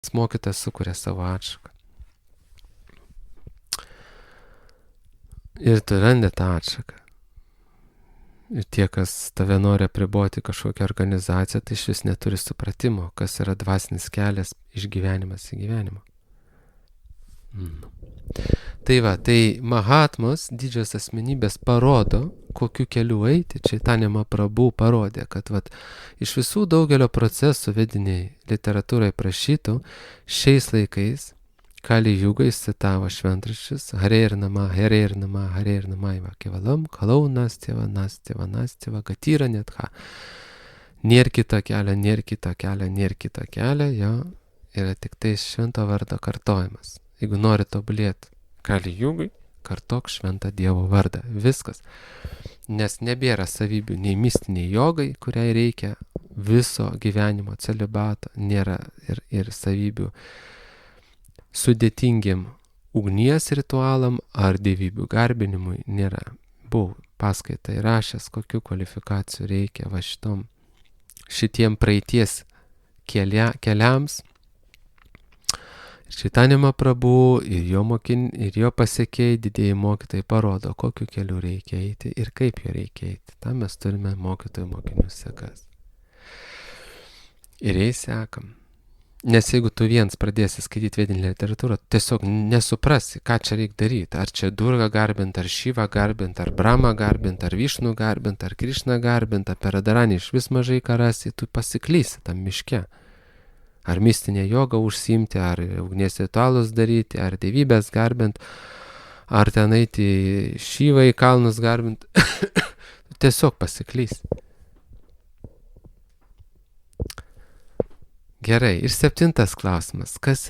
mokytojas sukuria savo atšaką. Ir tu randi tą atšaką. Ir tie, kas tave nori apriboti kažkokią organizaciją, tai iš vis neturi supratimo, kas yra dvasinis kelias iš gyvenimas į gyvenimą. Tai va, tai Mahatmos, didžios asmenybės, parodo, kokiu keliu eiti. Čaitanija Mahaprabhu parodė, kad vat, iš visų daugelio procesų vediniai literatūrai prašytų, šiais laikais Kali Jugai citavo šventraščius Hare Nama, Hare Nama, Hare Nama, Kevalam, Kalau Nastyva, Nastyva, Nastyva, Gatyra Netha. Nėr kito kelio, nėr kito kelio, nėr kito kelio, jo yra tik tai švento vardo kartojimas. Jeigu nori tobulėti Kali Jugai, kartok šventą Dievo vardą. Viskas. Nes nebėra savybių nei mistiniai jogai, kuriai reikia viso gyvenimo celibato, nėra ir savybių sudėtingiam ugnies ritualam ar dievybių garbinimui nėra. Buvau paskaitą įrašęs, kokių kvalifikacijų reikia va šitiem praeities keliams. Čaitanija Mahaprabhu ir jo pasekėjai, didieji mokytojai parodo, kokiu keliu reikia eiti ir kaip jo reikia eiti. Tam mes turime mokytojų mokinių sekas. Ir jais sekam. Nes jeigu tu viens pradėsi skaityti vedinę literatūrą, tiesiog nesuprasi, ką čia reikia daryti. Ar čia Durgą garbint, ar Šivą garbint, ar Bramą garbint, ar Višnų garbint, ar Krišną garbint, apie Radaranį iš vis mažai ką rasi, tu pasiklysi tam miške. Ar mistinė joga užsiimti, ar ugnies ritualus daryti, ar dievybės garbint, ar ten eiti Šivą į kalnus garbint. Tiesiog pasiklysi. Gerai, ir 7 klausimas. Kas yra